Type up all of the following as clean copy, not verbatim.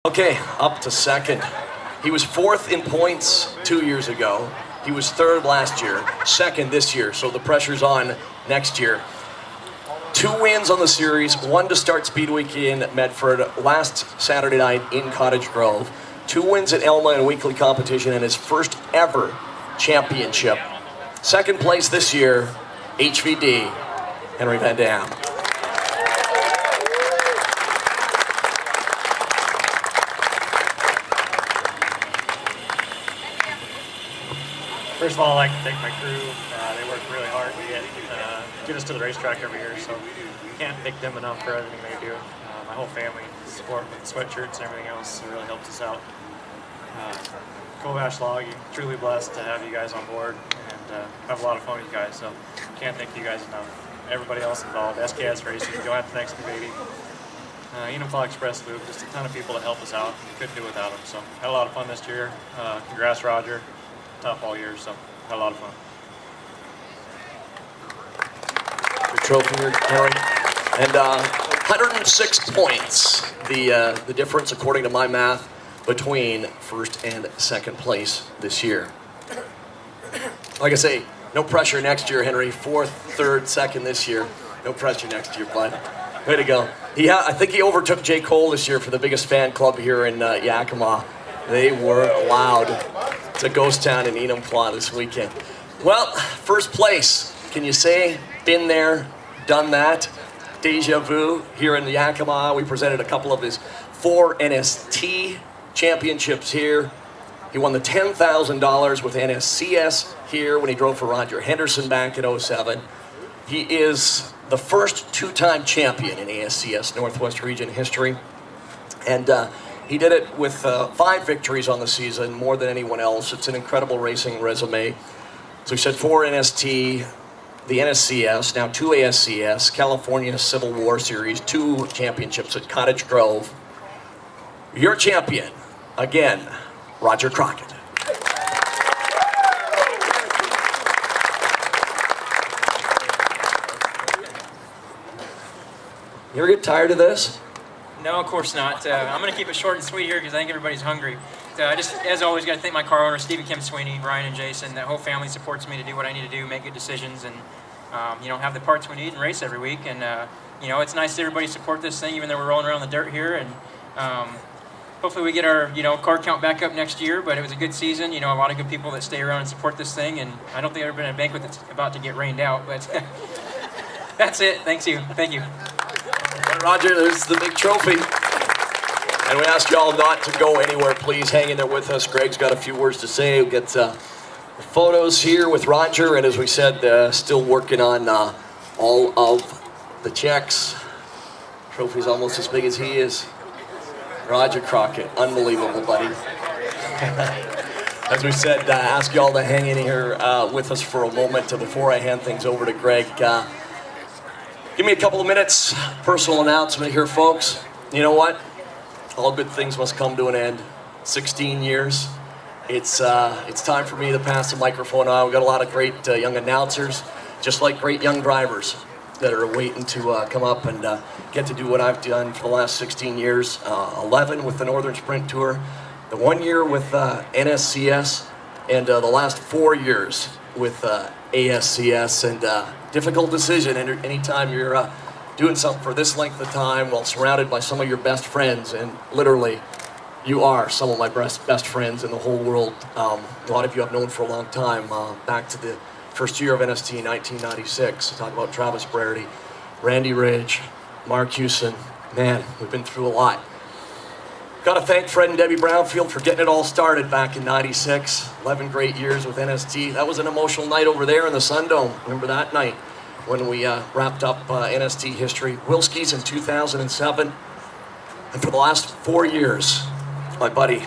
Okay, up to second. He was fourth in points 2 years ago. He was third last year, second this year, so the pressure's on next year. 2 wins on the series, 1 to start Speed Week in Medford, last Saturday night in Cottage Grove. 2 wins at Elma in weekly competition and his first ever championship. Second place this year, HVD, Henry Van Dam. First of all, I'd like to thank my crew. They work really hard to get us to the racetrack every year, so can't thank them enough for everything they do. My whole family support with sweatshirts and everything else. It really helps us out. Kovash Log, you're truly blessed to have you guys on board and have a lot of fun with you guys, so can't thank you guys enough. Everybody else involved, SKS Racing, Joanne Next Baby, Enumclaw Express Loop, just a ton of people to help us out. We couldn't do it without them, so had a lot of fun this year. Congrats, Roger. Tough all year, so had a lot of fun. The trophy here, Henry. And 106 points, the difference, according to my math, between first and second place this year. Like I say, no pressure next year, Henry. Fourth, third, second this year. No pressure next year, bud. Way to go. I think he overtook J. Cole this year for the biggest fan club here in Yakima. They were loud. It's a ghost town in Enumclaw this weekend. Well, first place. Can you say, been there, done that? Deja vu here in Yakima. We presented a couple of his 4 NST championships here. He won the $10,000 with NSCS here when he drove for Roger Henderson back in '07. He is the first 2-time champion in ASCS Northwest Region history. And he did it with 5 victories on the season, more than anyone else. It's an incredible racing resume. So he said 4 NST, the NSCS, now 2 ASCS, California Civil War Series, 2 championships at Cottage Grove. Your champion, again, Roger Crockett. You ever get tired of this? No, of course not. I'm going to keep it short and sweet here because I think everybody's hungry. I just, as always, got to thank my car owners, Steve and Kim Sweeney, Ryan and Jason. That whole family supports me to do what I need to do, make good decisions, and have the parts we need and race every week. And it's nice that everybody support this thing, even though we're rolling around the dirt here. And hopefully we get our car count back up next year. But it was a good season. A lot of good people that stay around and support this thing. And I don't think I've ever been at a banquet that's about to get rained out. But that's it. Thank you. Roger, there's the big trophy. And we ask y'all not to go anywhere. Please hang in there with us. Greg's got a few words to say. We'll get photos here with Roger. And as we said, still working on all of the checks. Trophy's almost as big as he is. Roger Crockett, unbelievable, buddy. As we said, ask y'all to hang in here with us for a moment before I hand things over to Greg. Give me a couple of minutes. Personal announcement here, folks. You know what? All good things must come to an end. 16 years. It's time for me to pass the microphone on. We've got a lot of great young announcers, just like great young drivers that are waiting to come up and get to do what I've done for the last 16 years. 11 with the Northern Sprint Tour, the 1 year with NSCS, and the last 4 years with ASCS. And difficult decision anytime you're doing something for this length of time while surrounded by some of your best friends, and literally you are some of my best friends in the whole world. A lot of you I've known for a long time, back to the first year of NST in 1996. Talk about Travis Brarity, Randy Ridge, Mark Hewson. Man, we've been through a lot. Got to thank Fred and Debbie Brownfield for getting it all started back in '96. 11 great years with NST. That was an emotional night over there in the Sundome. Remember that night when we wrapped up NST history. Wilski's in 2007. And for the last 4 years, my buddy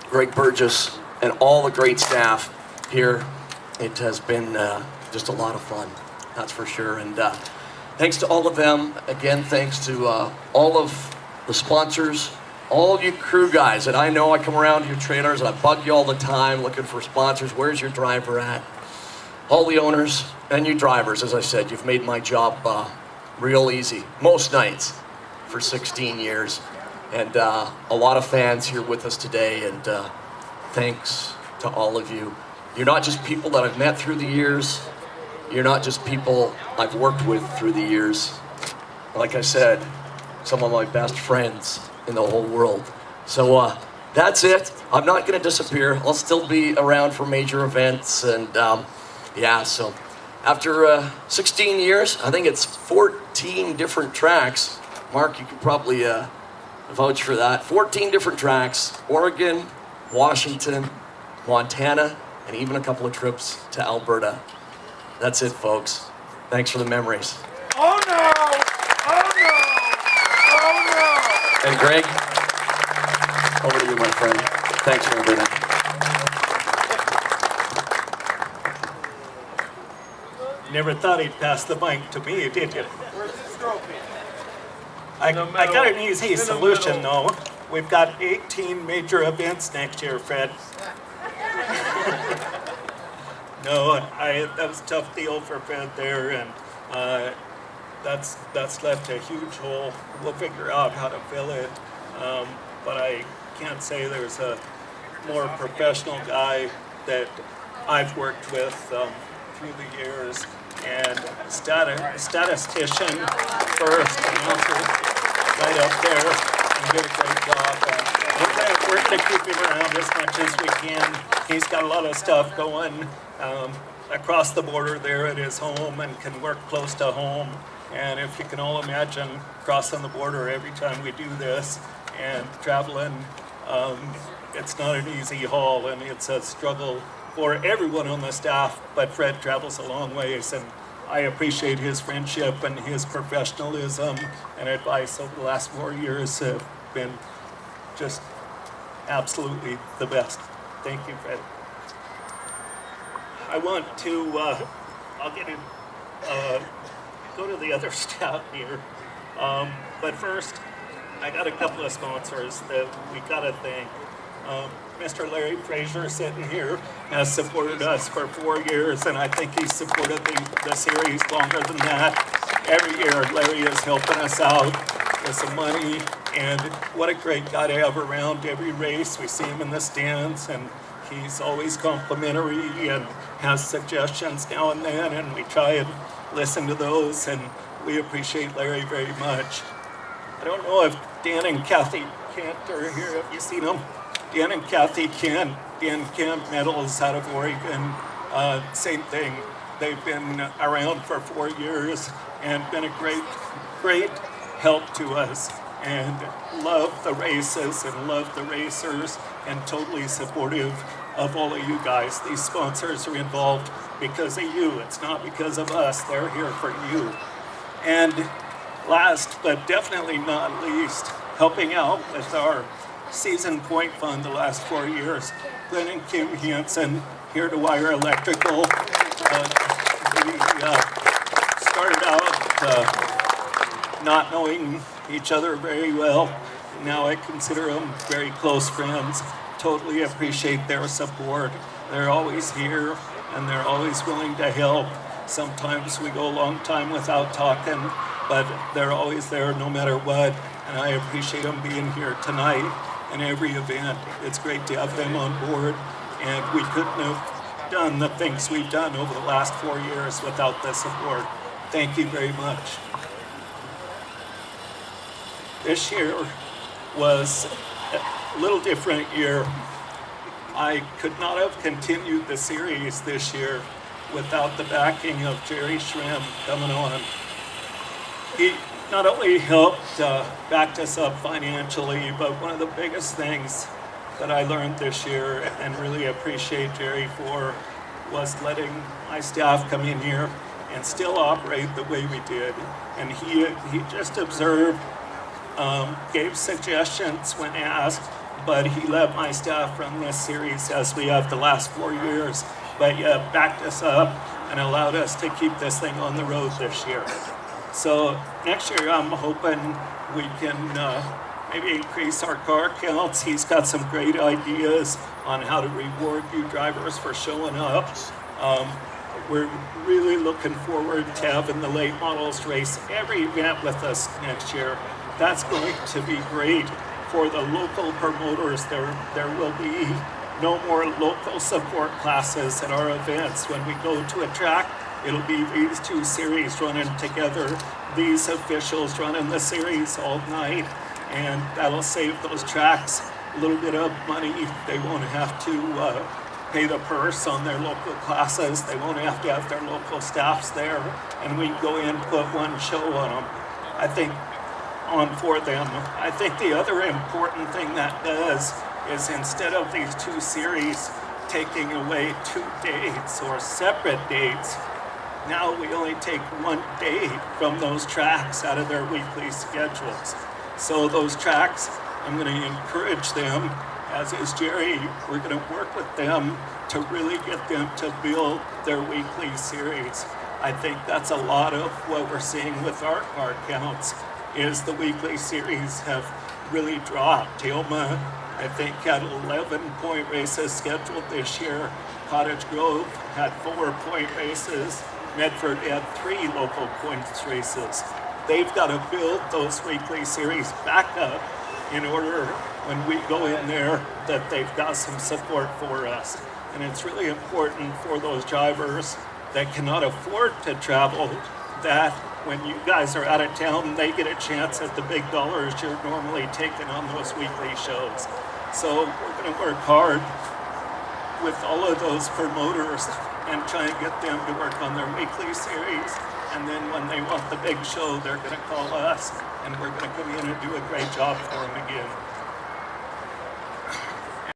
Greg Burgess and all the great staff here. It has been just a lot of fun, that's for sure. And thanks to all of them. Again, thanks to all of the sponsors, all you crew guys that I know. I come around your trailers and I bug you all the time looking for sponsors. Where's your driver at? All the owners and you drivers, as I said, you've made my job real easy most nights for 16 years. and a lot of fans here with us today, and thanks to all of you. You're not just people that I've met through the years, you're not just people I've worked with through the years. Like I said, some of my best friends in the whole world. So that's it. I'm not going to disappear. I'll still be around for major events, and yeah, so after 16 years, I think it's 14 different tracks. Mark, you could probably vouch for that. 14 different tracks: Oregon, Washington, Montana, and even a couple of trips to Alberta. That's it, folks. Thanks for the memories. Oh no! Oh no! Oh no! And Greg, over to you, my friend. Thanks for everything. Never thought he'd pass the mic to me, did you? Where's the trophy? I In the got an middle. easy In the solution, middle. though. We've got 18 major events next year, Fred. No, that was a tough deal for Fred there, and that's left a huge hole. We'll figure out how to fill it, but I can't say there's a more professional guy that I've worked with through the years, and statistician first, announcer right up there, and did a great job. And we're going to keep him around as much as we can. He's got a lot of stuff going across the border there at his home, and can work close to home. And if you can all imagine crossing the border every time we do this and traveling, it's not an easy haul, and it's a struggle for everyone on the staff, but Fred travels a long ways, and I appreciate his friendship and his professionalism and advice over the last 4 years have been just absolutely the best. Thank you, Fred. I want to, go to the other staff here, but first, I got a couple of sponsors that we gotta thank. Mr. Larry Fraser sitting here has supported us for 4 years, and I think he's supported the series longer than that. Every year, Larry is helping us out with some money, and what a great guy to have around every race. We see him in the stands, and he's always complimentary and has suggestions now and then, and we try and listen to those, and we appreciate Larry very much. I don't know if Dan and Kathy Kent are here. Have you seen them? Dan and Kathy Kent. Dan Kent medals out of Oregon. Same thing. They've been around for 4 years and been a great help to us, and love the races and love the racers, and totally supportive of all of you guys. These sponsors are involved because of you. It's not because of us. They're here for you. And last but definitely not least, helping out with our season point fund the last 4 years, Glenn and Kim Hansen, Here to Wire Electrical. We started out not knowing each other very well. Now I consider them very close friends. Totally appreciate their support. They're always here, and they're always willing to help. Sometimes we go a long time without talking, but they're always there no matter what, and I appreciate them being here tonight and every event. It's great to have them on board, and we couldn't have done the things we've done over the last 4 years without the support. Thank you very much. This year was a little different year. I could not have continued the series this year without the backing of Jerry Schramm coming on. He not only helped back us up financially, but one of the biggest things that I learned this year and really appreciate Jerry for was letting my staff come in here and still operate the way we did. And he just observed, gave suggestions when asked, but he let my staff run this series as we have the last 4 years, but yeah, backed us up and allowed us to keep this thing on the road this year. So next year I'm hoping we can maybe increase our car counts. He's got some great ideas on how to reward you drivers for showing up. We're really looking forward to having the late models race every event with us next year. That's going to be great. for the local promoters, there will be no more local support classes at our events. When we go to a track, it'll be these two series running together, these officials running the series all night, and that'll save those tracks a little bit of money. They won't have to pay the purse on their local classes. They won't have to have their local staffs there, and we can go in and put one show on them. I think for them. I think the other important thing that does is instead of these two series taking away 2 dates or separate dates, now we only take 1 date from those tracks out of their weekly schedules. So those tracks, I'm going to encourage them, as is Jerry, we're going to work with them to really get them to build their weekly series. I think that's a lot of what we're seeing with our car counts, is the weekly series have really dropped. Tilma, I think, had 11 point races scheduled this year. Cottage Grove had 4 point races. Medford had 3 local points races. They've got to build those weekly series back up in order when we go in there that they've got some support for us. And it's really important for those drivers that cannot afford to travel, that when you guys are out of town, they get a chance at the big dollars you're normally taking on those weekly shows. So we're going to work hard with all of those promoters and try and get them to work on their weekly series. And then when they want the big show, they're going to call us, and we're going to come in and do a great job for them again.